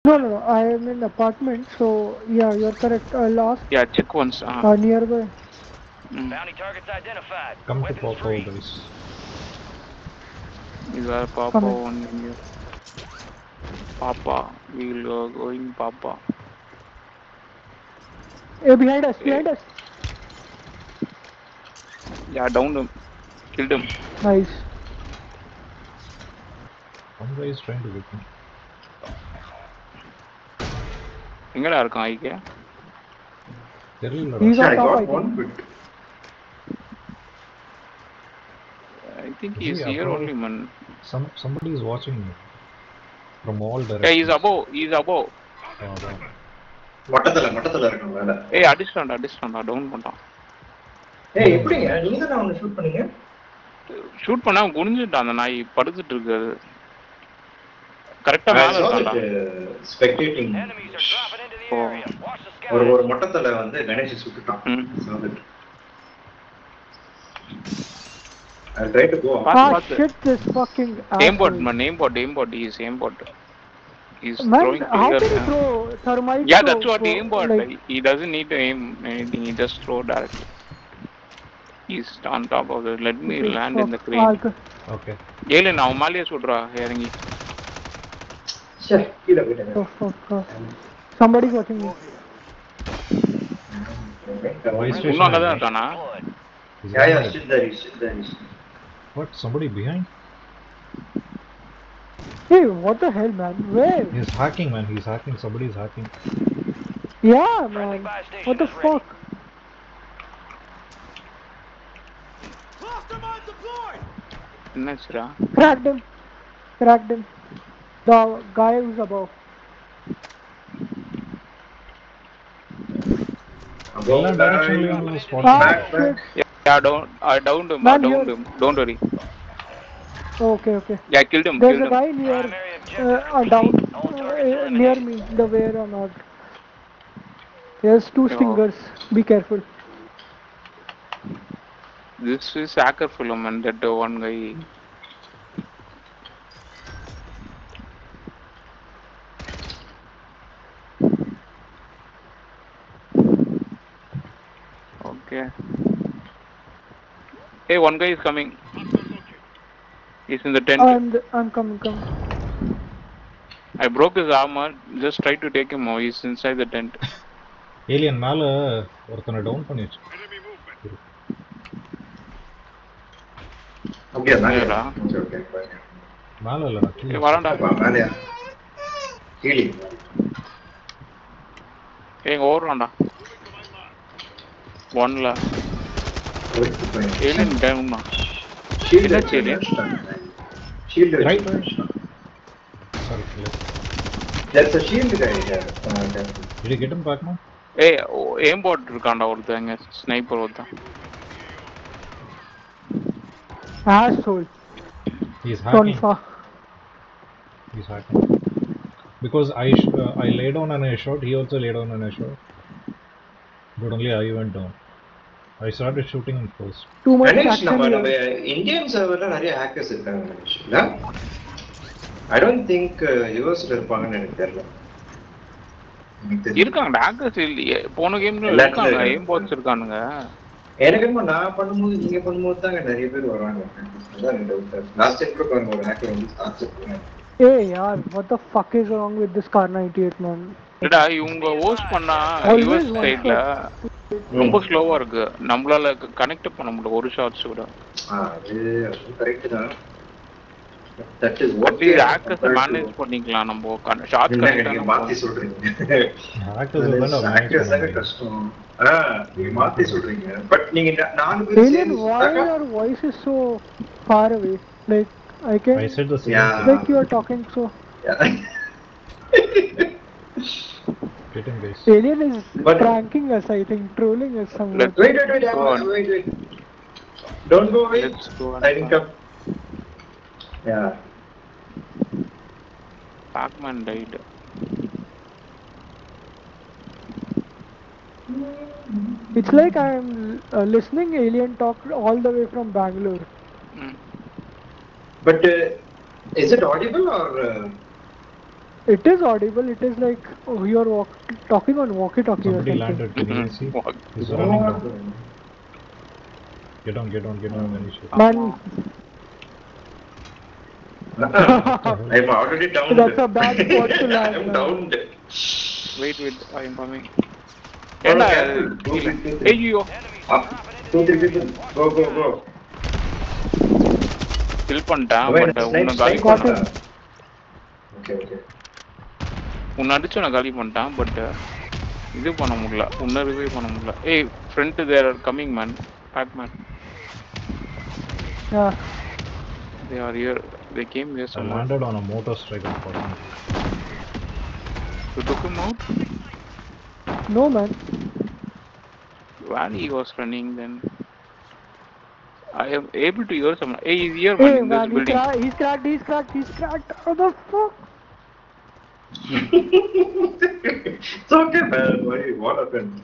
No. I am in apartment, so yeah, you're correct. I'll ask. Yeah, check once. Nearby. Bounty targets identified. Come to Weapons Papa, free. guys. These are Papa Coming. one in here. Papa, we will going Papa. Hey, behind us, behind us. Yeah, downed him. Killed him. Nice. One guy is trying to get me. எங்கடா இருக்கான் ஐக்கு? தெரியலடா. He's on I top, got I one think. bit. I think Is he's he here above? only, man. Somebody is watching me from all Yeah, directions. he's above. He's above. மட்டத்துல இருக்கும் மேல. ஏய் அடிச்சிட்டான்டா down பண்ணிட்டான். ஏய் எப்படிங்க நீங்க தான் அவனை shoot பண்ணீங்க? ஷூட் பண்ணா குனிஞ்சிட்டான் அந்த நாய் படுத்துட்டு இருக்கு அது. கரெக்ட்டா மேல இருக்கான்டா. Spectating. Enemies are dropping into the area. Watch the sky. ஒரு மட்டத்துல வந்து Ganesh சுட்டுட்டான். I'll try to go. Shit, this fucking aimbot, man, aimbot. He is aimbot. He's man, throwing how trigger. can he throw thermite? Yeah, that's what aimbot. Like, he doesn't need to aim anything. He just throw directly. He's on top of it. Let me land in the crane. Okay. Alien, அவன் மேலயே சுடுறா இறங்கி. சே கீழ போயிட்டேன். Somebody's watching me. இன்னும் அங்கதான் இருக்கானா? Yeah, still there. What? Somebody behind? Hey, what the hell, man? Where? He's hacking, man. He's hacking. Somebody is hacking. Yeah, man. What the fuck? என்னாச்சுடா? Cracked him. The guy who's above. All directions spotted. Yeah, I downed him. Don't worry. Okay. Yeah, I killed him. There's a guy near, down, near me, the where or not. There's two stingers. Be careful. This is hacker film and that one guy. Okay. Hey, one guy is coming. He's in the tent. I'm coming. I broke his armor. Just try to take him out. He's inside the tent. Alien மேல ஒருத்தனை down பண்ணிச்சு. அப்படியே மேலடா. Okay. மேல இல்ல நான் கீழ. வரேன்டா. மேலயா? கீழே. ஏங்க ஓடுறான்டா. ஒன்ல. ஏலியன் டவுன்னா. Shield alien. Shield Right. Sorry. There's a shield guy here. Did you get him back, man? ஏய் aimbot இருக்கான்டா ஒருத்தங்க ஸ்னைப்பர் ஒருத்தன். Asshole. He's hacking. Tonfa. He's hacking. Because I lay down and I shot. He also lay down and I shot. But only I went down. I started shooting him first. Too much Ganesh, action நம்ம here. Indian சர்வர்ல நிறைய hackers இருக்காங்க Ganesh. இல்ல? I don't think யுஎஸ்ல இருப்பாங்கன்னு எனக்கு தெரியல. இருக்காங்க hackers இல்லையே. போன கேம்ல இருக்காங்க aimbot இருக்கானுங்க. எனக்கு என்னமோ நான் பண்ணும்போது நீங்க பண்ணும்போது தான் நிறைய பேர் வராங்க. அதான் டவுட். லாஸ்ட் டைம் கூட பாருங்க ஒரு ஹேக்கர் வந்து ஸ்டார்ட் பண்ணாங்க. Hey, yaar, what the fuck is wrong with this car 98, man? டா இவங்க ஹோஸ்ட் பண்ணா யுஎஸ் சைடுல ரொம்ப ஸ்லோவா இருக்கு. நம்மளால கனெக்ட் பண்ண முடியல ஒரு ஷாட்ஸ் கூட. அது கரெக்ட் தான். That is what we hackers manage பண்ணிக்கலாம் நம்ம ஷார்ட் கனெக்ட் மாத்தி சொல்றீங்க. Hackers கஷ்டம். நீங்க மாத்தி சொல்றீங்க. பட் நீங்க நாலு பேர் Alien, why your voice is so far away? Like I said the same. Like you are talking so. Get him, guys. Alien is pranking us, I think, trolling us somewhere. Wait. Don't go away. Let's go. I think yeah. Pac-Man died. It's like I'm listening Alien talk all the way from Bangalore. But is it audible or It is audible. It is like you're talking on walkie-talkie or Somebody something. landed. Can you see? He's No, running down. Get on, Ganesh. Man, I'm already down. that's a bad spot to land. I'm man. down. Wait, I am coming. Oh, ஏண்டா careful. Two people. ஐயோ Up. 2-3 people. Go. Kill பண்ணிட்டான் Wait, but snipe, உன்னை காலி snipe. பண்ணான் Okay. உன்னை அடிச்சு உன்னை காலி பண்ணிட்டான் பட் இது பண்ண முடியல உன்னை ரிவைவ் பண்ண முடியல ஏய் friend there are coming man back man Yeah. they are here they came here I somewhere landed on a motor strike unfortunately. you took him out No, man. while he was running then I am able to hear someone hey he's here man Hey, in this man, building he's cracked. How the fuck? It's okay, man. What happened?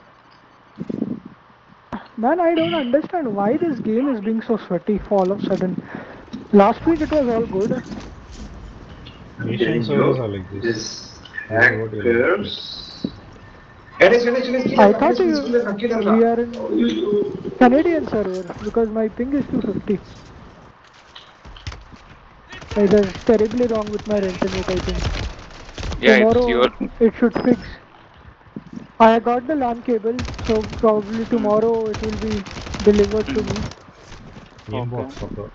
Man, I don't understand why this game is being so sweaty all of a sudden. Last week it was all good. Asian servers are like this. Hackers. Ganesh, I thought we are in Canadian server because my ping is 250. There's terribly wrong with my internet, I think. yeah Tomorrow it's your it should fix. I got the LAN cable, so probably tomorrow it will be delivered to me. Inbox fucker.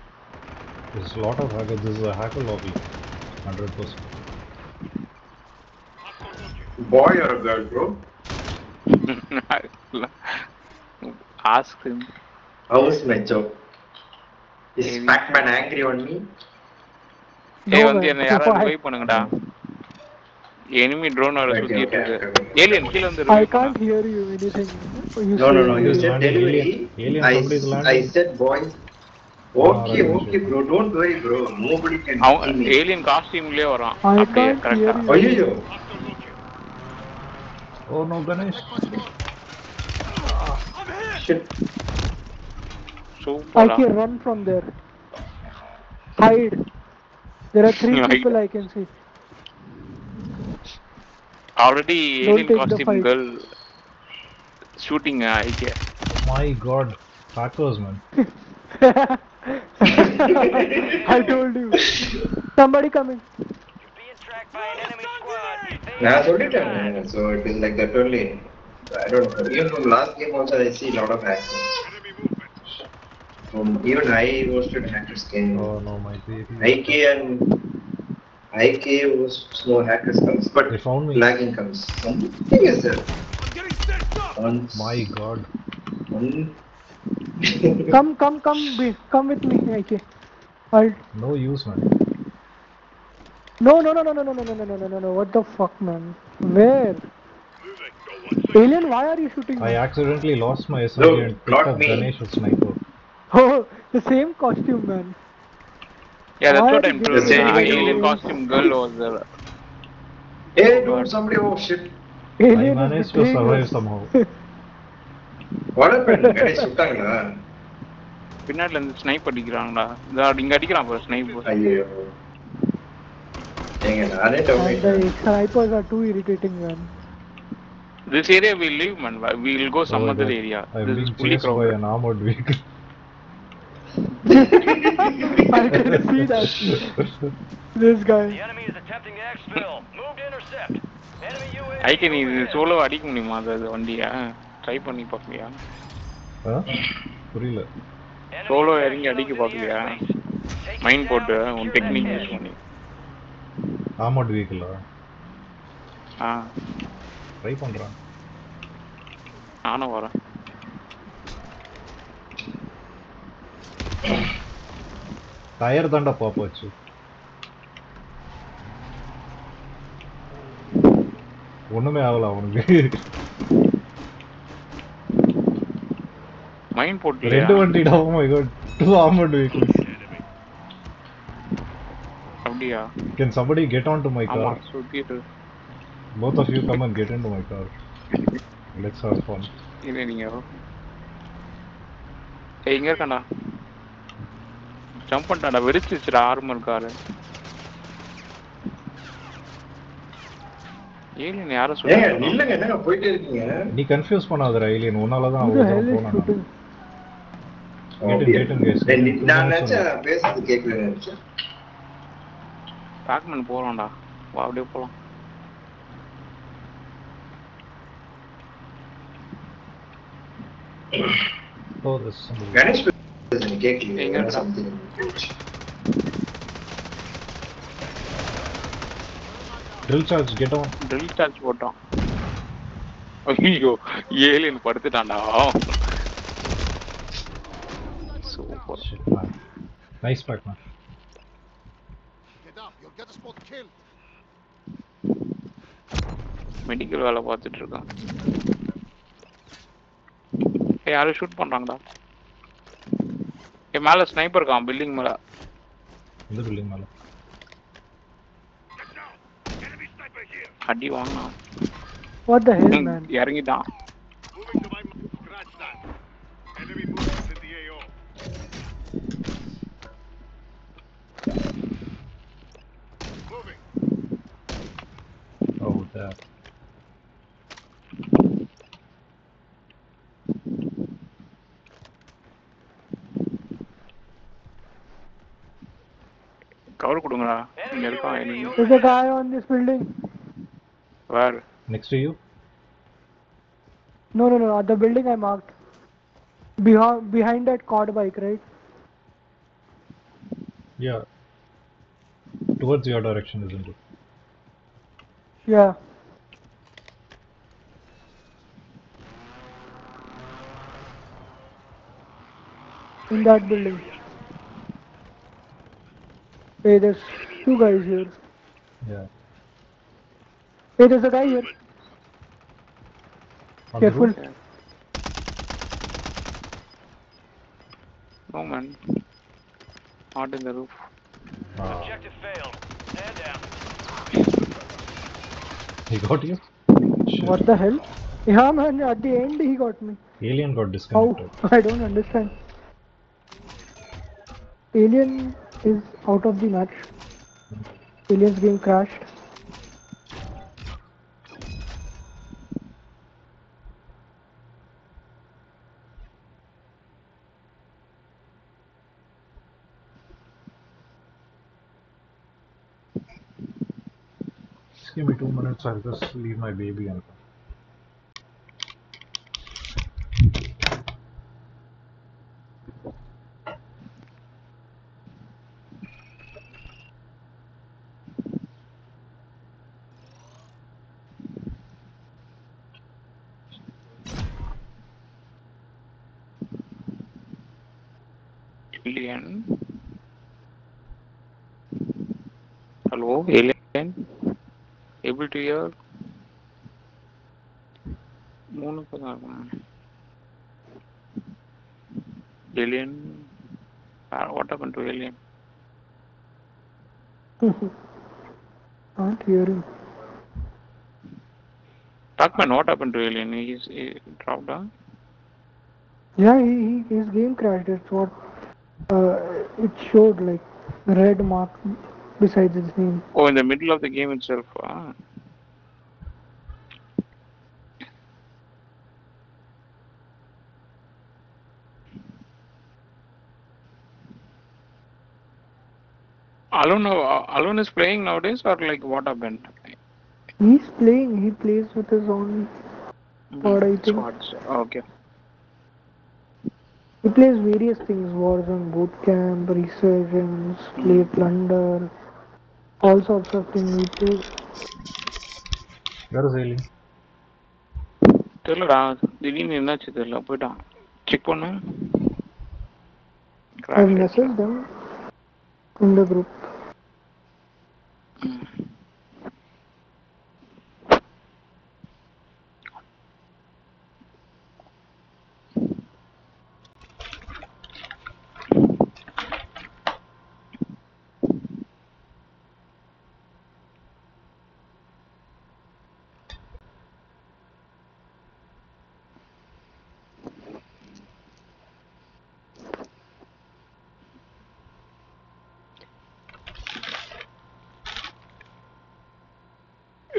There's a lot of hackers. This is a hacker lobby. 100%. Boy or a girl, bro? ask him How was my job? Is Maybe. Pac-Man angry on me? ஏய் No, வந்து man. என்ன யாராவது Why? Revive பண்ணுங்கடா enemy drone வர Okay, சுத்திட்டு okay. இருக்கு alien கீழ வந்து I revive can't பண்ணா hear you anything. You No, say you He's said landing. delivery. Alien, somebody's I landing. said boy. Okay, bro. Don't worry, bro. Nobody can see அவன் me. Alien காஸ்டியூம்லயே வரான் I அப்படியே can't கரெக்டா hear you. Ayyo. Oh no, Ganesh. Shit. I சூப்பரா can run from there. Hide. There are 3 Hide. people I can see. already Don't alien take the costume fight. girl shooting IK My God, hackers, man. I told you. Somebody coming. You're being tracked by an enemy squad. Nah, solid. So it is like that only. I don't know. Even from last game also I see a lot of hackers. Even I hosted hackers game. Oh no, my baby. IK was no hackers comes, but They found me. lagging comes. Something is there. My God. Come with me, IK. I'll... No use, man. No. What the fuck, man? Where? Alien, why are you shooting I me? accidentally lost my SMG No, and picked not up me. Ganesh with sniper. Oh, the same costume, man. yeah that's Why what are I'm you telling getting you away? alien costume girl was there Hey, dude, somebody, oh shit. I Alien is managed to betraying survive us. somehow. What happened? Ganesh சுட்டாங்களா? பின்னாடில இருந்து snipe அடிக்கிறாங்கடா இதா இங்க அடிக்கிறான் பாரு snipe ஐயோ. ஏங்க நானே And down the snipers are too irritating, man. this area will leave man we will go some Oh, other God. area I'm this is being fully chased by crowded an armored vehicle. I can see that. This guy. The enemy is attempting to exfil. Move to intercept. Enemy UAV. ஐக்கு நீ overhead. Solo அடிக்க முடியுமா அது வண்டியை try பண்ணி பார்க்கலையா Huh? புரியல. Enemy solo attack இறங்கி அடிக்க drones in the பார்க்கலையா airspace. Take மைண்ட் it போட்டு down and உன் secure that technique cache. Use பண்ணி Armored vehicle. ஆ ட்ரை பண்றான். நானும் வரேன் டயர் தாண்டா பாப்பாச்சு. ஒண்ணுமே ஆகல அவனுக்கு. மைண்ட் போட்டு ரெண்டு வண்டிடா. Oh my God. 2 armored vehicles. அப்படியா Can somebody get onto my ஆமா car? சுத்திட்டு Both of you come and get into my car. Let's have fun. இல்லை நீங்க இங்க இருக்காண்டா ஜம்ப் பண்ணிட்டாண்டா வெறிச்சிச்சுடா ஆர்மர் காரு ஏலியன் யாரை ஏங்க சொல்லிட்டு நில்லுங்க, என்னங்க போயிட்டே இருக்கீங்க? நீ கன்ஃபியூஸ் பண்ணாதடா ஏலியன், உன்னால தான் Who அவ்வளோ the hell தூரம் is போனேன் நான். shooting? Get in guys. நான் நினைச்சேன் பேசுறது கேட்கலன்னு நினைச்சேன். பேக்மேன் போகலாம்டா, வா அப்படியே போகலாம். Oh, this is somebody. Ganesh பேசுறது கேட்கல. எங்கடா? Something Drill charge, get on. Drill charge போட்டோம். ஐயோ ஏலியன் படுத்துட்டான்டா. Super. Shit, man. Nice pack, man. Get up, you'll get a spot killed. Medical வேலை பார்த்துட்டு இருக்கான். யாரும் ஷூட் பண்றாங்கடா. மேல ஸ்னைப்பர் இருக்கான் பில்டிங் மேல. இந்த பில்டிங் மேல. அடி வாங்க. What the hell, man? இறங்கிட்டான். Moving to my scratch that. Enemy movements in the AO. Moving. Oh, that. Cover கொடுங்கடா. இங்க இருக்கான் enemy. There's a guy on this building. Where? Next to you? No, at the building I marked. Behind that quad bike, right? Yeah. Towards your direction, isn't it? Yeah. In that building. Hey, there's two guys here. Yeah. Hey, there's a guy here. On the Careful. roof? No man. Not in the roof. Ah, Objective failed. Stand down. he got you? Shit. What the hell? Yeah, man, at the end he got me. Alien got How? disconnected. I don't understand. Alien is out of the match. Alien's game crashed. Just give me 2 minutes, I'll just leave my baby and come. Alien. Hello, alien. Able to hear? மூணு பேர் இருக்காங்க. Alien. What happened to alien? Can't hear him. Tuckman, what happened to alien? He dropped down? Yeah, his game crashed. That's what it showed, like red mark besides his name. Oh, in the middle of the game itself. Ah. Alone is playing nowadays, or like what happened? He's playing. He plays with his own squad, I think. Squads. Okay. He plays various things: Warzone, Bootcamp, Resurgence, Play Plunder, all sorts of things he plays. Where is Alien? தெரியலடா, திடீர்னு என்னாச்சு தெரியல, போயிட்டான். Check பண்ணு. I've messaged them in the group.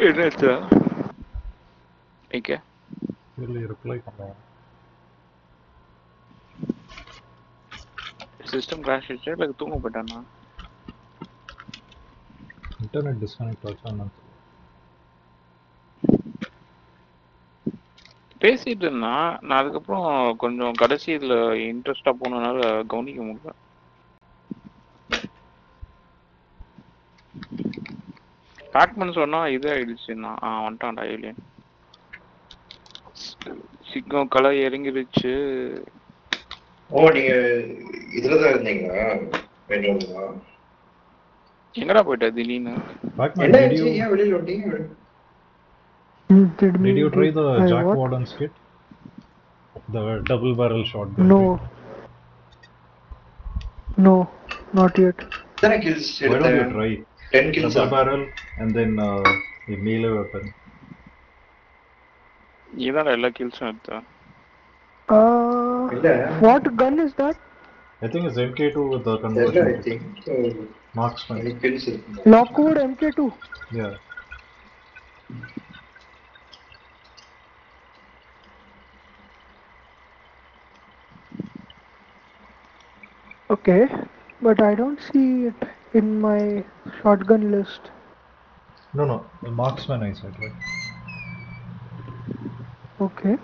என்னாச்சா? Okay really reply பண்ணலாம். System crash ஆயிடுச்சா இல்லை தூங்க போயிட்டானா? இன்டர்நெட் டிஸ்கனெக்ட் ஆச்சா என்னன்னு தெரியல. பேசிட்டு இருந்தான். நான் அதுக்கப்புறம் கொஞ்சம் கடைசி இதில் இன்ட்ரெஸ்டாக போனதுனால கவனிக்க முடியல. பேக்மேன் சொன்னா இது ஆயிடுச்சுன்னா வந்துட்டான்டா ஏலியன். சிங்கம் கலை இறங்கிடுச்சு. ஓ நீங்க இதுலதான் இருந்தீங்களா? பெட்ரூம்ல எங்கடா போயிட்ட திடீர்னு? Pac-Man, என்ன did ஆச்சு? you ஏன் வெளியில வந்தீங்க? did you try the Jack what? Warden's kit? The double barrel shotgun. No. No, not yet. எத்தனை kills Why don't you எடுத்தேன்? try 10 kills double barrel and then a melee weapon? இதான்டா எல்லா கில்ஸும் எடுத்த. இல்ல What gun is that? I think it's MK2 with the இல்ல conversion I kit. think so. Marksman. Any kills இருக்கு? Lockwood MK2. Yeah. Okay, but I don't see it in my shotgun list. No, the marksman I said, right? Okay.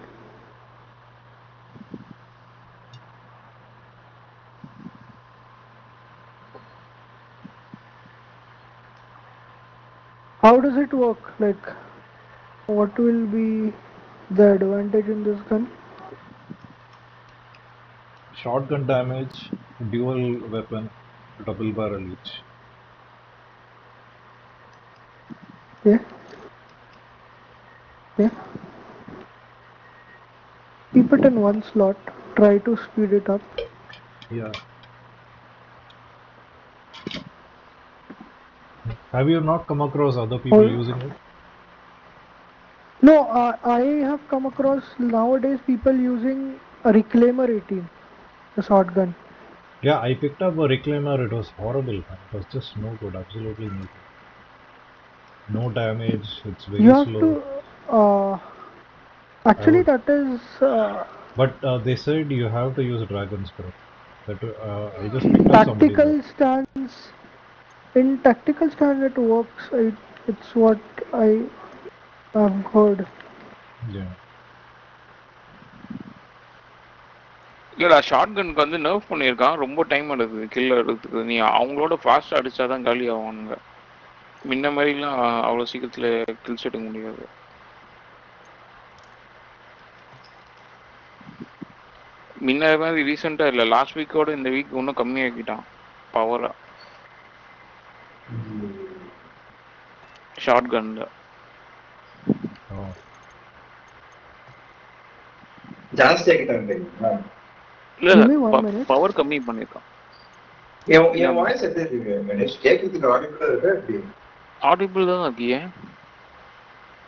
How does it work? Like, what will be the advantage in this gun? Shotgun damage, dual weapon, double barrel each. Yeah. Yeah. Keep it in one slot. Try to speed it up. Yeah. Have you not come across other people Oh. using it? No, I have come across nowadays people using a Reclaimer 18, the shotgun. Yeah, I picked up a Reclaimer. It was horrible. Man. It was just no good. Absolutely no good. No damage. It's very You have slow. to. Actually, that is. But they said you have to use Dragon's Breath. That I just picked up somebody. Tactical stance. In tactical stance, it works. It's what I have heard. Yeah. இல்லடா ஷார்ட்கனுக்கு வந்து nerve பண்ணியிருக்கான். ரொம்ப time எடுக்குது kill எடுக்கிறதுக்கு. நீ அவங்களோட ஃபாஸ்ட்டாக அடிச்சாதான் காலி ஆவானுங்க. முன்ன மாதிரிலாம் அவ்வளோ சீக்கிரத்தில் கில்ஸ் எடுக்க முடியாது. முன்ன மாதிரி ரீசெண்டாக இல்லை, லாஸ்ட் வீக்கோட இந்த வீக் இன்னும் கம்மியாக்கிட்டான் பவரை ஷார்ட் கன்ல. ஜாஸ்தி ஆகிட்டாங்க. இல்ல பவர் கம்மி பண்ணிருக்கான். என் வாய்ஸ் எப்படி இருக்கு கணேஷ்? கேட்கறதுக்கு ஆடிபிளா இருக்கா? எப்படி ஆடிபிள் தான் இருக்கு. ஏன்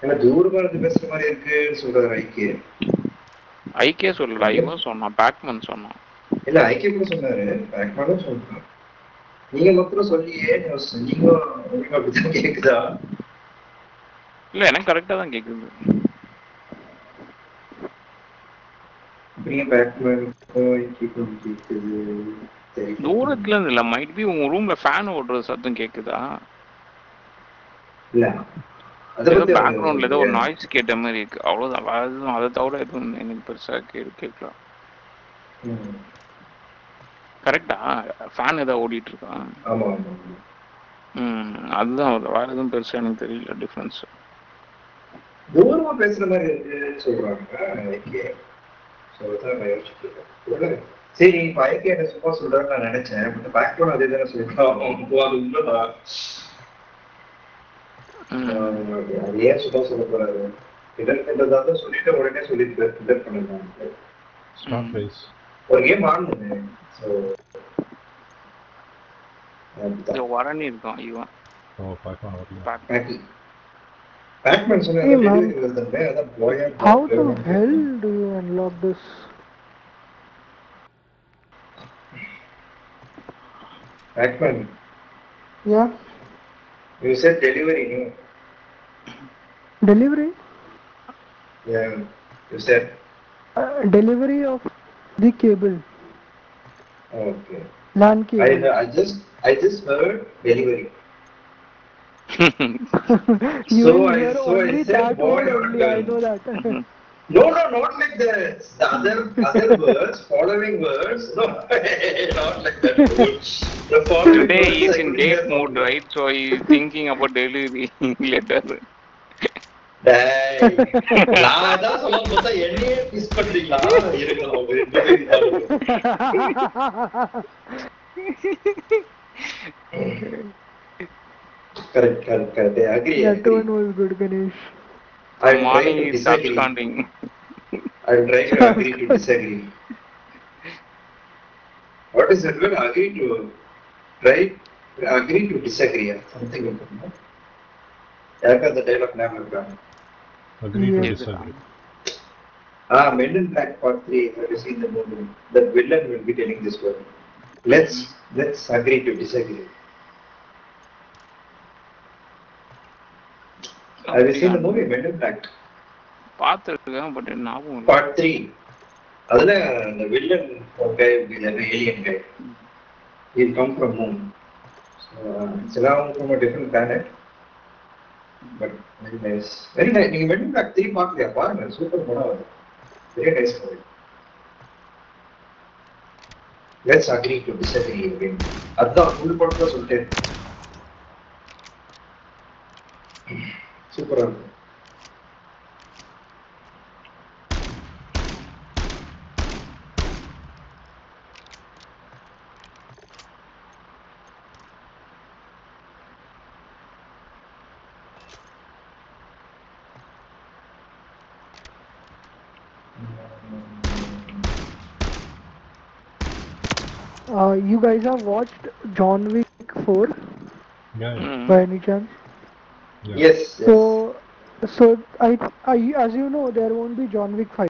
ஏன்னா தூரமா இருந்து பேசுற மாதிரி இருக்கு சொல்றாரு ஐக்கிய. ஐக்கிய சொல்லல, இவன் சொன்னான், பேக்மேன் சொன்னான். இல்ல ஐக்கிய கூட சொன்னாரு, பேக்மேனும் சொன்னான். நீங்க மட்டும் சொல்லியே நீங்க உங்களுக்கு அப்படிதான் கேக்குதா? இல்ல எனக்கு கரெக்டா தான் கேக்குது. தூரத்துல இருந்து இல்ல, மைட் பி உங்க ரூம்ல ஃபேன் ஓடுற சத்தம் கேக்குதா? இல்ல பேக்ரவுண்ட்ல ஏதோ ஒரு நாய்ஸ் கேட்ட மாதிரி இருக்கு, அவ்வளவுதான். அதை தவிர எதுவும் எனக்கு பெருசா கேட்கலாம். கரெக்டா? ஃபேன் ஏதாவது ஓடிட்டு இருக்கா? அதுதான் வேற எதுவும் பெருசா எனக்கு தெரியல டிஃபரன்ஸ். தூரமா பேசுற மாதிரி இருக்கு சொல்றாங்க. சரி நீ பையக்கு என்ன சும்மா சொல்றேன்னு நான் நினைச்சேன். பேக்ரவுண்ட் அதே தானே சொல்றான். அது ஏன் சும்மா சொல்ல போறாரு? இதன் பண்றதா சொல்லிட்டு உடனே சொல்லிட்டு இதன் பண்ணுங்க. ஒரு கேம் ஆடணும். வரனி இருக்கான் இவன். Pac-Man சொன்னா அதான் போயா. How the hell do you unlock this? Pac-Man. Yeah. You said delivery, no? Delivery? Yeah, you said. Delivery of the cable, Okay. LAN cable. I just heard delivery. You So will I hear so I only said that boy word or only. I girl. know that. No, not like that. The other words, following words. No, not like that. The following Today words he's I in couldn't hear date mode, properly. right? So he's thinking about delivery letter. டேய் நான் அதான் சொல்ல பார்த்தா என்னையே miss பண்றீங்களா இருங்க அவங்க 2 பேரும் இதாலும் correct agree That one was good, Ganesh. I'm trying Morning to he starts disagree. counting. I'm trying to agree to disagree. What is that word? Agree to disagree. Something like that. யாருக்கு அந்த dialogue ஞாபகம் இருக்கா? Agree to Yes. disagree. Men in Black Part 3, have you seen the movie? The villain will be telling this word. Let's agree to disagree. Have you seen the movie Men in Black? பார்த்துருக்கேன் but ஞாபகம் Part 3. அதுல the villain guy will be an alien guy. He'll come from moon. So now from a different planet. But very nice. Very nice. நீங்க Men in Black 3 பார்க்கலையா? பாருங்க, super படம் அது. Very nice movie. Let's agree to disagree again. அதான் full படத்துல சொல்லிட்டேன். சூப்பரா இருக்கு. You guys have watched John Wick 4 Yeah, yeah. by any chance? Yeah. Yes. So I, as you know, there won't be John Wick 5.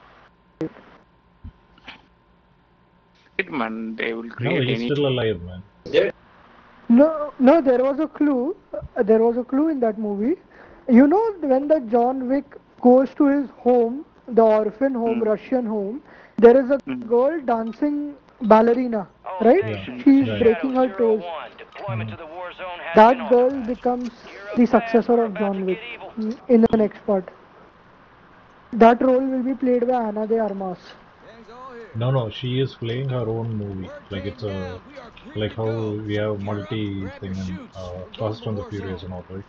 man, they will No, create he's any. still alive, man. No, there was a clue. There was a clue in that movie. You know, when the John Wick goes to his home, the orphan home, Russian home, there is a girl dancing ballerina, right? Okay, Yeah. She's Yeah. breaking her Shadow toes. 01, deployment to the war zone has That been girl authorized. becomes Gear the up, successor man, of we're John about to Wick get evil. in the next part. That role will be played by Ana de Armas. No, she is playing her own movie. Like it's a, like how we have multi thing in Fast and the Furious and all, right?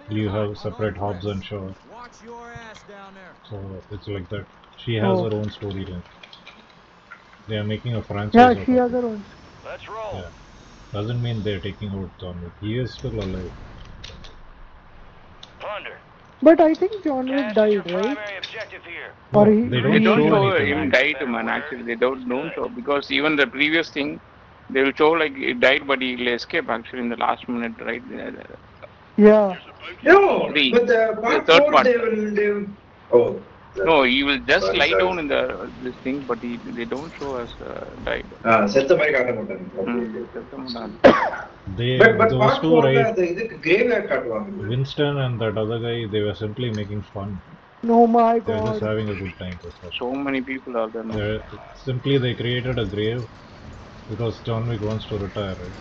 You have separate Hobbs and Shaw. So it's like that. She has her own storyline. They are making a franchise. Yeah, out she of has it. her own. Let's roll. Yeah. Doesn't mean they're taking out John Wick. He is still alive. Plunder. But I think John Wick Cash is your died, right? primary objective here. Or No, he, they They don't show show anything. him died, man. Actually, they don't show because even the previous thing, they will show like he died, but he'll escape actually in the last minute, right? Yeah. No, The- but the the part third 4 part. they will. Oh. No, he will just Sorry, lie sorry. down in this thing, but they don't show us died. செத்த மாதிரி காட்ட மாட்டாங்க. They But those part two, 4 right? அந்த இதுக்கு graveyard காட்டுவாங்க. Winston and that other guy, they were simply making fun. Oh my They were just god. having a good time. That's all. So many people are there now. Simply they created a grave because John Wick wants to retire, right?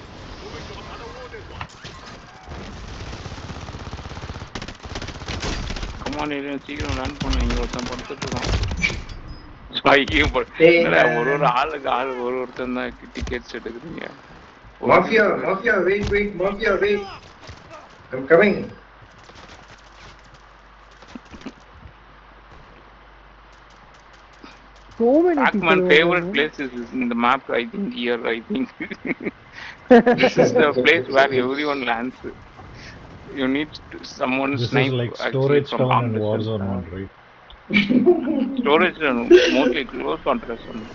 Come on, Adrian, சீக்கிரம் run பண்ணு, இங்க ஒருத்தன் படுத்துட்டு இருக்கான். ஐயோ, Hey, என்னடா, man. ஒரு ஆளுக்கு ஒருத்தன் தான் டிக்கெட்ஸ் எடுக்குறீங்க. Mafia, wait, Mafia, wait. I'm coming. So many people. Pac-Man over favorite there, place is in the map, I think, here, I think. This is the place where everyone lands. You need someone This snipe is like actually storage from town long and distance. Warzone one, right? Storage town, mostly close contrast only.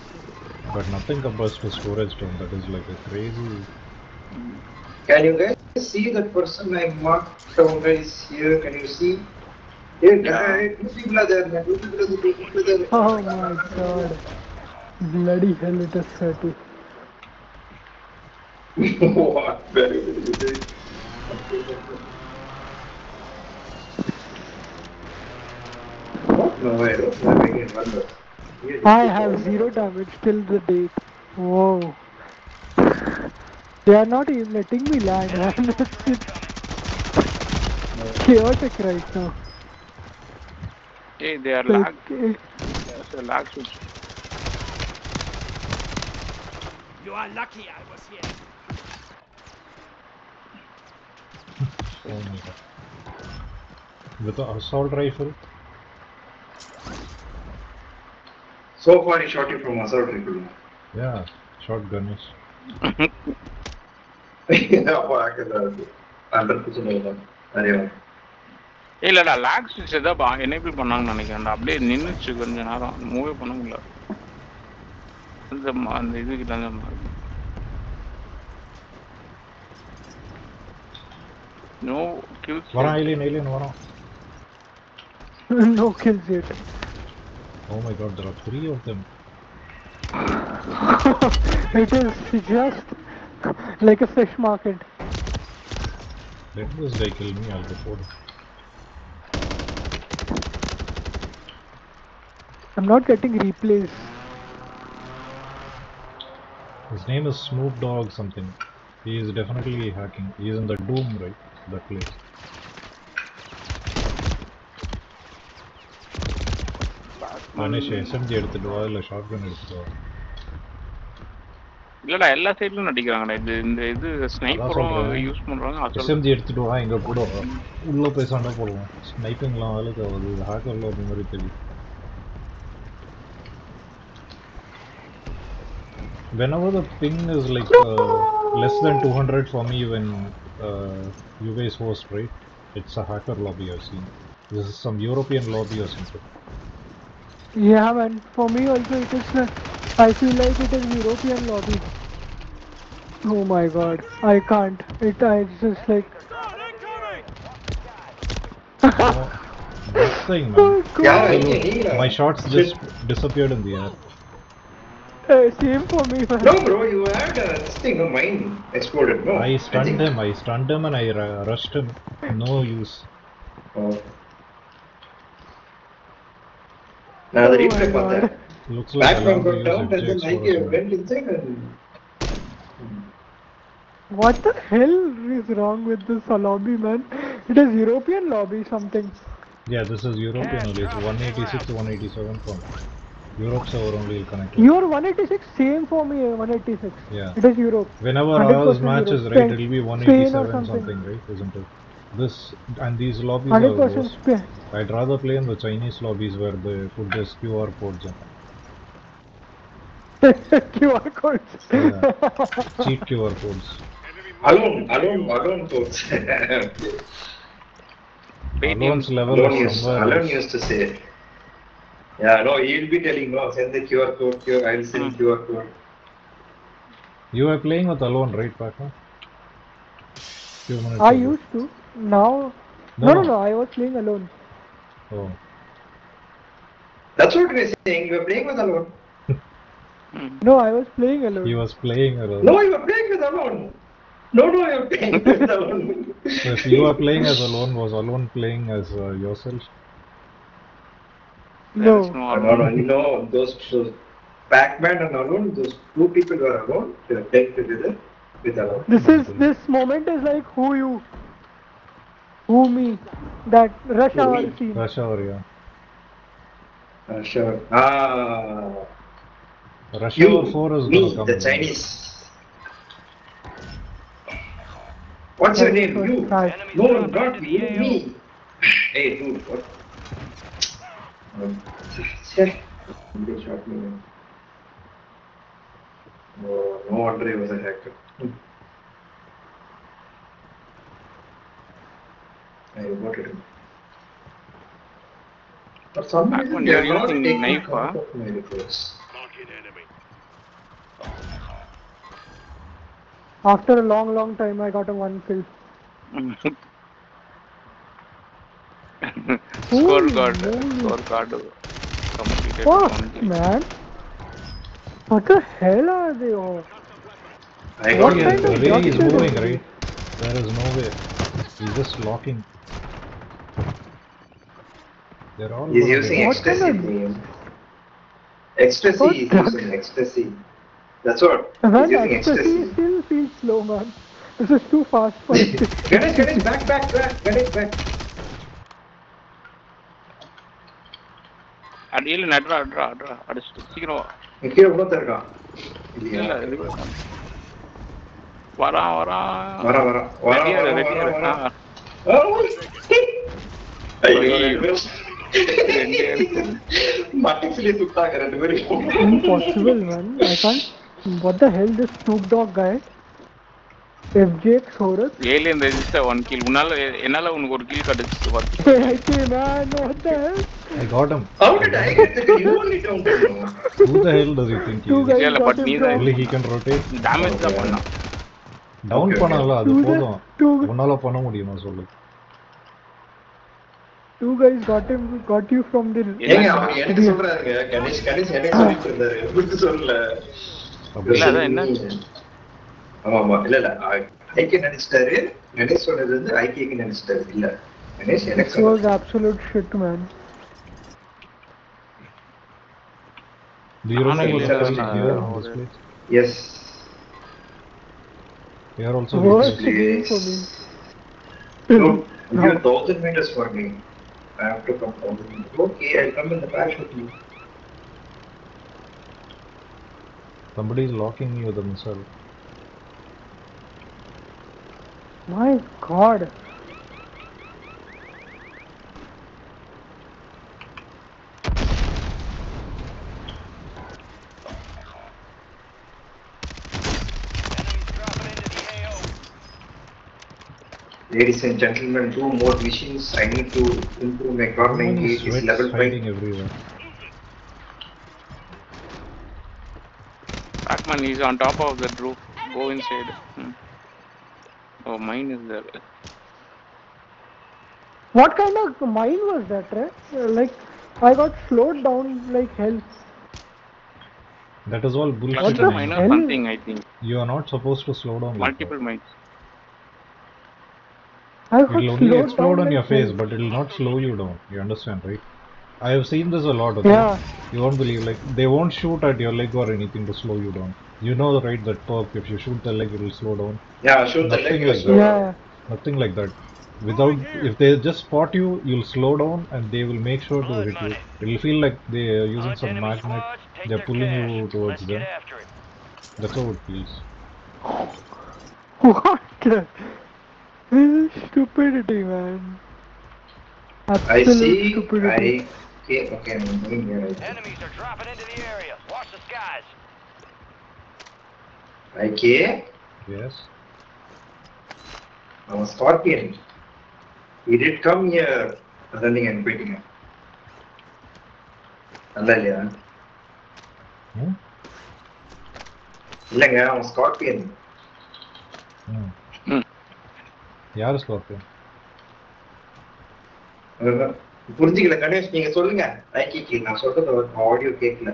But nothing compares to storage town. That is like a crazy. Can you guys see that person I marked down guys here? Can you see? Here, guys, two people are there. Man. Two people are there. Oh my god. Bloody hell, it is 30. What? Very good. What? No, I don't have again one less. I have 0 damage till the date. Whoa. They are not even letting me land, man. It's chaotic right now. Hey, they are Like, lag. There's a lag switch. You are lucky I was here. Oh my god. With the assault rifle? So far, he shot you from assault rifle. Yeah, shotgunish. இல்லடா lock ஸ்விட்ச் ஏதாவது enable பண்ணாங்கன்னு நினைக்கிறேன்டா. அப்படியே நின்றுச்சு கொஞ்ச நேரம், மூவே பண்ண முடியல. அந்த இதுக்கு தான் நோ கில்ஸ். வரான் alien வரான். no kills yet. Oh my god, there are 3 of them. It is just like a fish market. Let this guy kill me, I'll report him. I'm not getting replays. His name is Snoop Dogg something. He is definitely hacking. He is in the Doom, right? That place. Ganesh, SMG எடுத்துட்டு வா இல்ல shotgun எடுத்துட்டு வா. இல்லடா எல்லா சைடுலயும் நடிக்கிறாங்கடா. இந்த இது ஸ்னைப்பரும் use பண்றாங்க. SMG எடுத்துட்டு வா இங்க கூட உள்ள போய் சண்டை போடுவோம். ஸ்னைப்பிங்லாம் வேலைக்கு ஆகுது. இது ஹேக்கர்ல அந்த மாதிரி தெரியும். Whenever the ping is like less than 200 for me when you guys host, right? It's a hacker lobby I've seen. This is some European lobby or something. Yeah, man. For me also it is. I feel like it is European lobby. Oh my god, I can't. It's just like. This thing, man. Oh, God. Yeah, My shots just disappeared in the air. Same for me, man. No, bro, you had this thing, no, mine exploded. No, I stunned him and I rushed him. No use. Oh. Now the replay for that. Looks like Back from I'll got use down and then FJX I for us, went inside and. What the hell is wrong with this lobby, man? It is European lobby something. Yeah, this is European only. It's 186 to 187 from Europe server only connected. Your 186 same for me. 186. Yeah. It is Europe. Whenever 100% ours matches, Europe. right, it'll be 187 something. something, right? Isn't it? This and these lobbies 100% are worse. Spain. I'd rather play in the Chinese lobbies where they put this QR codes in. QR codes. Yeah. Cheat QR codes. Alone codes. Alone's level Alone is somewhere Alone else. used to say. Yeah, no, he'll be telling, no, send the QR code, I'll send QR code. You were playing with Alone, right, Paka? Few minutes I ago. used to. Now. No, I was playing alone. Oh. That's what we're saying, you were playing with Alone. No, I was playing alone. He was playing Alone. No, you were playing with Alone. No, you're playing with Alone. So if you are playing as Alone, was Alone playing as yourself? No. No, you know, those Pac-Man and Alone, those two people were alone, they were playing together with Alone. This moment is like who me, that rush Who hour me? scene. Rush Hour, yeah. Sure. Rush You, Hour 4 is me, gonna come. the Chinese. What's your name? You. Enemies No, dropping not into the you, AO. me. Hey, dude, what? They shot me. No wonder he was a hacker. I reported him. For some Back reason, when they you're are not using taking knife, count of my reports. Marking enemy. After a long time, I got a 1 kill. Scorecard completed. Fuck, man. What the hell are they all? I What got kind The of way duck he's is it? moving, right? There is no way. He's just locking. They're all He's gonna using get What ecstasy. kind of- Thing. Ecstasy What is drugs? using ecstasy. That's what. He's Man, using ecstasy ecstasy. still feels slow, man. This is too fast for it. Ganesh, back. Ganesh, back. அடியில நட்ரா அடிச்சுட்டு சீக்கிரம் வா. கீழே உணர்த்த இருக்கான். இல்ல இல்லையா? இது வரான் வரான். ரெடியா இருக்கா மட்டிசிலே சுட்டாங்க ரெண்டு பேரும். Impossible, man. I can't. What the hell, this Snoop Dogg guy? FJX Horus? Alien register 1 kill. என்னால உனக்கு ஒரு கில் கிடைச்சிச்சு பாத்து. Hey, man, what the hell? I got him. How did I get it? You only don't know. Who the hell does he think he Two is? guys இல்ல got but him நீ from... Only he can rotate. Damage தான் பண்ணான். Down Okay. பண்ணல அது Two போதும். two உன்னால பண்ண முடியுமா சொல்லு. two guys got you from the... ஏங்க அவர் எனக்கு சொல்றாருங்க. கணேஷ் எனக்கு சொல்லிட்டு இருந்தாரு. உங்களுக்கு சொல்லல. இல்ல அதான் என்ன ஆமா இல்ல ஐக்கிய நினைச்சிட்டாரு. கணேஷ் சொன்னது வந்து ஐக்கியக்கு நினைச்சிட்டாரு. இல்ல கணேஷ் எனக்கு This was சொன்னாரு. absolute shit, man. Do you remember இல்ல, the இல்ல, here இல்ல. in this place? Yes. They are also Worst witnesses. game for me. No, you 1,000 meters for me. I have to come 1,000 meters. Okay, I'll come in the back with you. Somebody is locking me with a missile. My God. Ladies and gentlemen, 2 more missions. I need to improve my car Someone 98 is is level 5. hiding everywhere. Pac-Man is on top of that roof. Go inside. Oh, mine is there. What kind of mine was that, right? Like, I got slowed down like hell. That is all bullshit. What the man. Mine or hell? something, I think. You are not supposed to slow down. like Multiple mines. I that. got It will only slowed explode down on like your face, hell. but it will not slow you down. You understand, right? I have seen this a lot. Okay? Yeah. You won't believe. Like they won't shoot at your leg or anything to slow you down. You know, right? That perk. If you shoot the leg, it will slow down. Yeah, shoot the Nothing leg. like that. Yeah. Nothing like that. Without, if they just spot you, you'll slow down and they will make sure to hit you. It'll feel like they are using some magnet. They're pulling you towards them. That's how it feels. What the? This is stupidity, man. I Absolute see. stupidity. Okay, I'm going here. Enemies are dropping into the area. Watch the skies. Okay. Yes. I'm a scorpion. He did come here. Running and quitting. நல்லா இல்லையா? Hmm? இல்லைங்க அவன் scorpion. யாரு scorpion? புரிஞ்சுக்கல கணேஷ், நீங்க சொல்லுங்க. நான் சொல்றது ஆடியோ கேட்கல.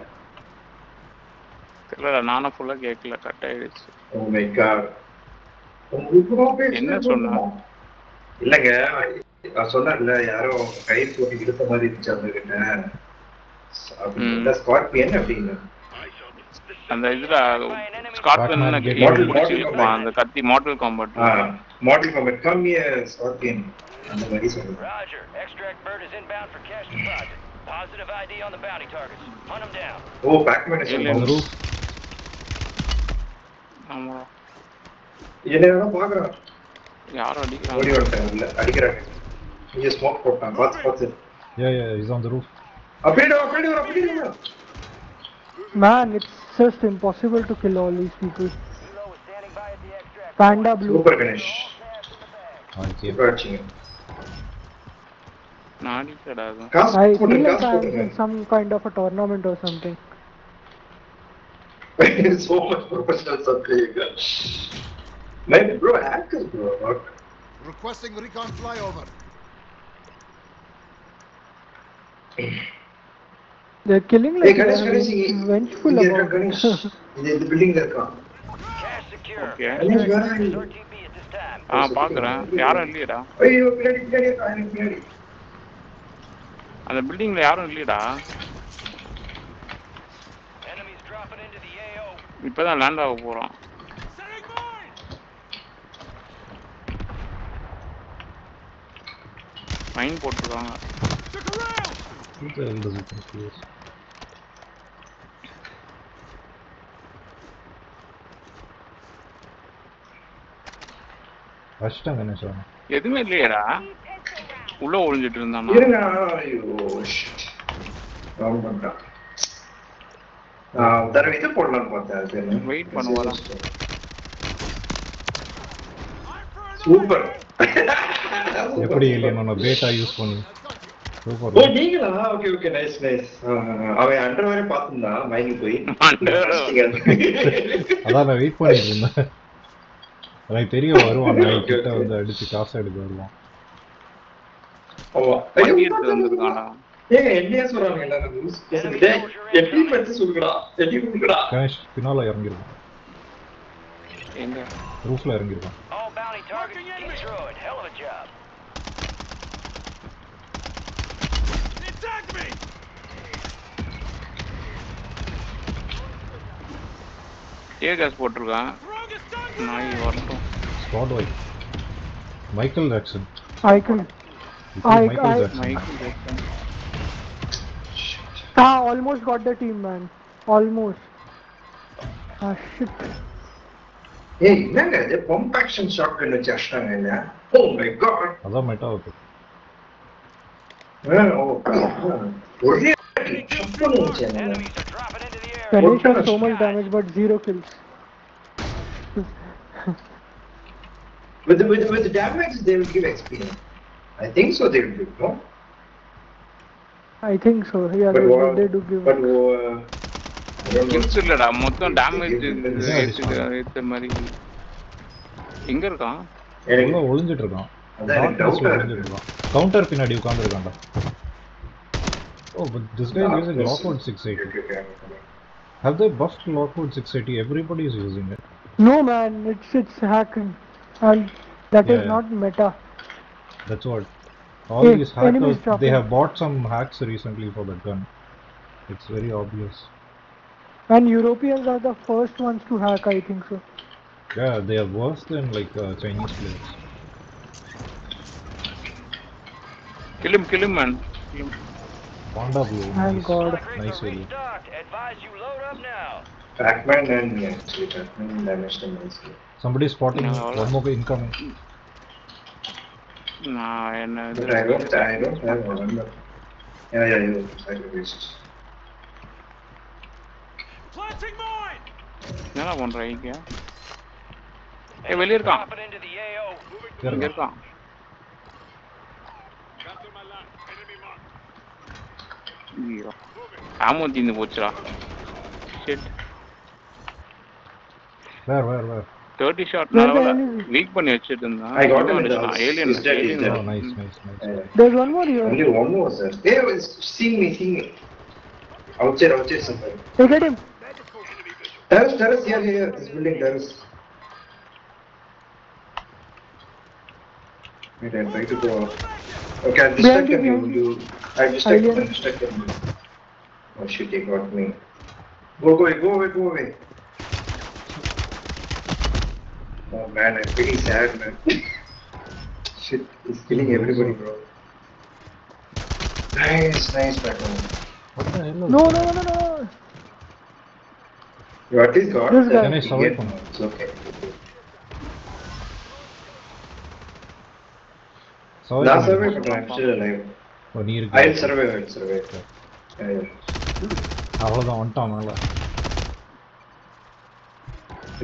இல்ல நானும் ஃபுல்லா கேட்கல, கட் ஆயிடுச்சு. Oh my god. என்ன சொன்னா? இல்லங்க நான் சொன்னேன்ல யாரோ கயிறு போட்டு இழுத்த மாதிரி இருந்துச்சு அவங்க கிட்ட. ஸ்கார்பியன் அப்படின்னு அந்த இதுல ஸ்கார்பியன் அந்த கத்தி மார்டல் காம்பட். மாடல் காம்பட் கம்மிய ஸ்கார்பியன் அந்த மாதிரி சொல்றேன். Roger. Extract bird is inbound for cash deposit. Positive ID on the bounty targets. Hunt them down. O Pac-Man Alien. சொல்றேன். ஆமா, என்னடா பாக்குறான்? யாரும் ஓடி அடிக்கிறாங்க. வந்துட்டாங்க. இல்ல அடிக்கிறாங்க. இங்க ஸ்மோக் போட்டான். பாத்து. Yeah, he's on the roof. அப்படியே. Man, it's just impossible to kill all these people. Panda Blue. Super Ganesh. Okay. Super ஆச்சுங்க. நான் அடிக்கடா. காசு I feel போடுங்க, like காசு I'm போடுங்க. in some kind of a tournament or something. So much professional something. Man, bro, hackers, bro. What? Requesting recon flyover. They're killing Hey, like Ganesh, they're Ganesh, vengeful இங்க about இருக்க it. Ganesh. இந்த பில்டிங்ல இருக்கான். Cash secure. Okay. Ganesh, where are you? Resort TP at this time. பாக்குறேன். யாரும் இல்லையடா. ஐயோ, பின்னாடி இருக்கான், எனக்கு பின்னாடி. அந்த பில்டிங்ல யாரும் இல்லையடா. Enemies dropping into the AO. இப்பதான் லேண்ட் ஆக போறோம். Setting mine! மைன் போட்டுருக்காங்க. Look around! Who the hell does it confuse? அஷ்டம் என்ன சொல்லுங்க? எதுவுமே இல்லையடா. உள்ள ஒளிஞ்சிட்டு இருந்தானா? இருங்க. ஐயோ ராம்பண்டா. தர இது போடலாம்னு பார்த்தேன். வெயிட் பண்ணுவாரா? சூப்பர். எப்படி இல்லையா பேட்டா யூஸ் பண்ணி சூப்பர். ஓ நீங்களா? Okay okay nice nice. அவன் அண்டர்வேரே பார்த்துந்தா மைனி போய் அதான் நான் வெயிட் பண்ணிட்டு இருந்தேன். எனக்கு தெரியும் வருவான், நான் கிட்ட வந்து அடிச்சு காசு எடுக்க வருவான். வண்டி எடுத்து வந்திருக்கானா? ஏங்க என்னையா சொல்றாங்க எல்லாரும்? எப்படி பத்தி சொல்லுடா, எப்படி சொல்லுடா. கணேஷ் பின்னால இறங்கிருக்கான். எங்க? ரூஃப்ல இறங்கிருக்கான். All bounty targets destroyed. Hell of a job. They attacked me! Air gas போட்டிருக்கான். Throwing a stun நாய் வரட்டும். Squad wipe. Michael Jackson. Icon. Michael Jackson. Michael Jackson. Almost got the team, man. Almost. Shit. ஏய் என்னங்க இது pump action shotgun வச்சு அஷ்டாங்க இல்ல? Oh my god. அதான் மெட்டா இருக்கு. ஒரே சப்பன்னு வச்சேன். Enemies are dropping into the area. Ganesh has so much damage but 0 kills. With the damage they will give experience. I think so they will give, no? I think so. Yeah, But they do give. But I don't know. Kills இல்லடா, மொத்தம் damage ஏத்த மாதிரி. எங்க இருக்கான்? உள்ள ஒளிஞ்சிட்டு இருக்கான். அதான் எனக்கு டவுட்டா ஒளிஞ்சிட்டு இருக்கான். கவுண்டர் பின்னாடி உட்கார்ந்திருக்கான்டா. Oh, but this guy is using Lockwood 680. Have they buffed Lockwood 680? Everybody is using it. No man, it's hacking, and that is Yeah. not meta. That's what. All Hey, these enemies hackers, dropping. they have bought some hacks recently for the gun. It's very obvious. And Europeans are the first ones to hack, I think so. Yeah, they are worse than like Chinese players. Kill him man. Kill him. Panda Blue, Thank nice. God. Nice area. Restocked. Advise you load up now. Pac-Man and actually Pac-Man damaged him nicely. Somebody spotting No, one more incoming. நான் என்ன But I don't have one. Yeah. Sorry, waste. Planting mine! என்ன பண்ற இங்க? ஏய் வெளிய இருக்கான். Dropping into the AO. இங்க இருக்கான். Cancel my land. Enemy mark. ஐயோ. ஆமோ தீந்து போச்சுடா. Shit. Where? 30 shot Where the நால hell is he? வீக் பண்ணி வச்சிருந்தான். I got him in the house. Alien He's dead. Oh, nice. There's one more here. Only one more, sir. Hey, see me. Outside, somewhere. Hey, get him. Terrace, here. This building, terrace. Wait, I'm trying to go out. Okay, I'll distract him. I'll distract him. Oh shit, he got me. Go away. Oh man, I'm feeling sad, man. Shit, he's killing everybody, bro. Nice, Batman. What the hell? No. You at least got This guy. Can I survive ticket. from? It's okay. Not survive, but I'm still alive. Oh, நீ I'll இருக்கு. survive. Yeah. அவ்வளவுதான் வந்துட்டான் மேல.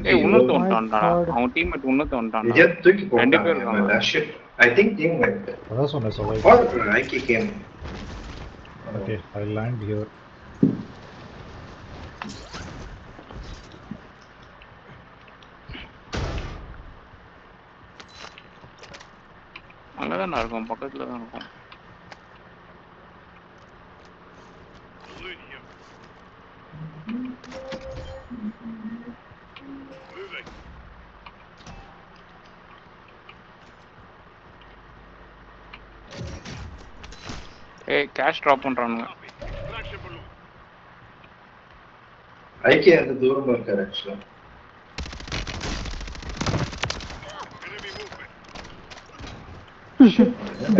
ஏய் உன்னத my வந்துட்டான்டா. God. அவன் teammate உன்னத You வந்துட்டான்டா. just took it. ரெண்டு பேர் இருக்காங்க. That shit. I think team went. அதான் சொன்னேன் survive. Or Nike came. Okay, I'll land here. அங்கதான் இருக்கும், பக்கத்துல தான் இருக்கும். Loot him. Moving. ஏய் கேஷ் ட்ராப் பண்றானுங்க. Extraction balloon. ஐக்கிய அந்த தூரமா இருக்காரு ஆக்சுவலா. Enemy movement.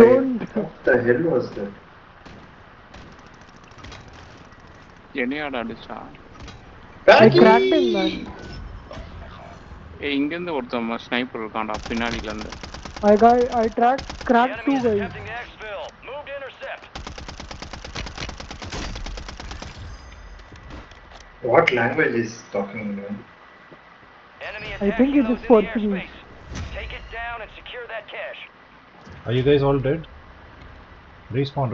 Don't. What the hell was that? என்னையாட அடிச்சா? I cracked him, man. ஏய் இங்க இருந்து ஒருத்தன் ஸ்னைப்பர் இருக்கான்டா பின்னாடில இருந்து. I cracked The two enemy is guys. attempting to exfil. Move to intercept. What language is talking, man? Enemy I think attacking it is those in the Portuguese. airspace. Take it down and secure that cache. Are you guys all dead? Respawn,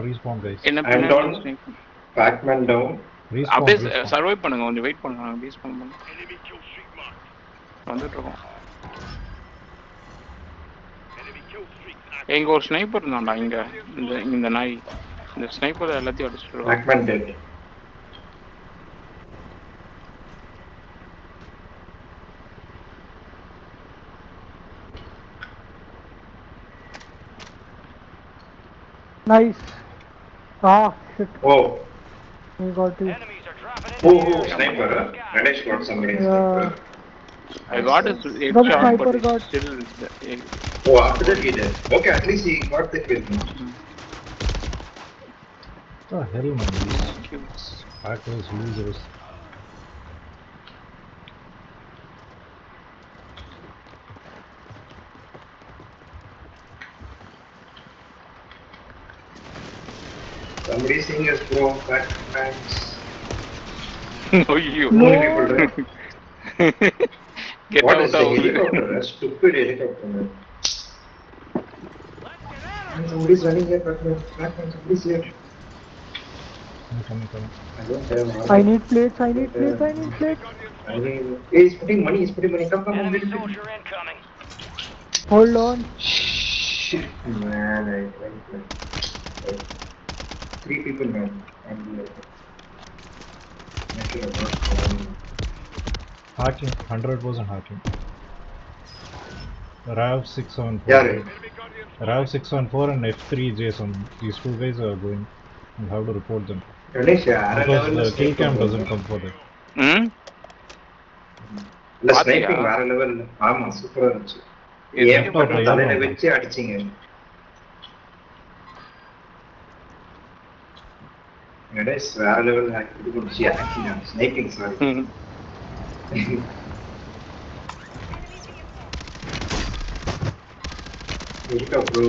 guys. என்ன I'm பின்னாடி down. sniper. Pac-Man down. Respawn, அப்படியே respawn. சர்வை பண்ணுங்க கொஞ்சம் wait பண்ணுங்க respawn பண்ணு. Enemy kill streak marked. வந்துட்டு இருக்கோம். Enemy kill streak active. இங்க ஒரு ஸ்னைப்பர் இருந்தான்டா இங்க இந்த நாய் இந்த ஸ்னைப்பர் எல்லாத்தையும் அடிச்சிட்டு இருக்கான். Pac-Man dead. Nice. Ah, shit. Oh, I got you. Enemies are dropping into the area. sniper. Ganesh got somebody. Yeah. I got his The headshot sniper but got- it's still Oh, after that he did. Okay, at least he got the kill. What the hell, man? These kills. hackers, losers. Somebody seeing us bro, Pac-Man. ஐயோ No. get What out is the of helicopter? A stupid helicopter, man. Somebody's running here, Pac-Man. Pac-Man, somebody's here. Coming. I don't have I need plates. I need plates. Hey, he's putting money. Come, Enemy get it. soldier incoming. Hold on. Shit, man. I went, 3 people, man. And I should have not gone. Hacking, 100% hacking. RAV 674. Yeah, right. Enemy guardian. RAV 614 and F3 Jason. These two guys are going. You have to report them. Ganesh, Because the kill cam doesn't come for them. ம் இல்ல பாத்தியா? Sniping வேற level. ஆமா சூப்பரா இருந்துச்சு. இது ஏன் பண்ண yeah, தலையில yeah. வச்சு அடிச்சீங்க. Ganesh வேற லெவல் இது கொடுத்து ஆக்டிங் ஸ்னைப்பிங் சாரி. ம்.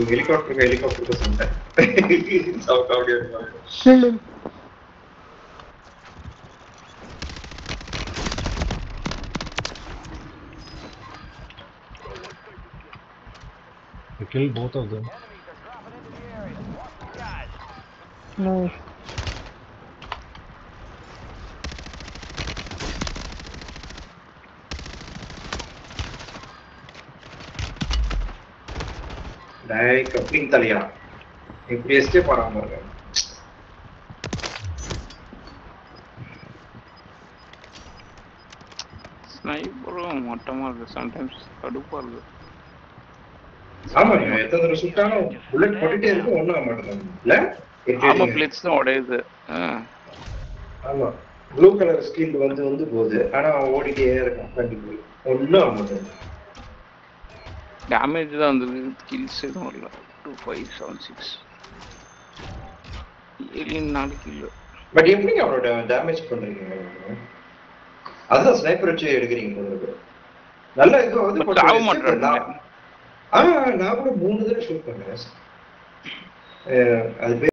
हेलीकॉप्टर को सुनता है south audio Killed him. We killed both of them. Enemies are dropping into the area. Watch the skies. Nice. Direct coupling तलिया இப்படி எஸ்கேப் ஆறாம இருக்க ஸ்னைப்பரும் மட்டமா இருக்கு சம்டைம்ஸ் கடுப்பா இருக்கு. ஆமா நீ எத்தனை தடவை சுட்டாலும் புல்லட் போட்டுட்டே இருக்கு ஒண்ணும் ஆக மாட்டேங்குது இல்ல ஆமா பிளிட்ஸ் தான் உடையுது. ஆமா ப்ளூ கலர் ஸ்கில் வந்து போகுது ஆனா அவன் ஓடிட்டே இருக்கான் கண்டிப்பா ஒண்ணும் ஆக மாட்டேங்குது டேமேஜ் தான் வந்தது கில்ஸ் எதுவும் வரல. 2576 4 கில். பட் எப்படி அவரோட டேமேஜ் பண்றீங்க அதுதான் ஸ்னைப்பர் வச்சு எடுக்கிறீங்க போல நல்ல இது வந்து சாவ மாட்டேன். நான் கூட 3 தடவை ஷூட் பண்ணேன் அது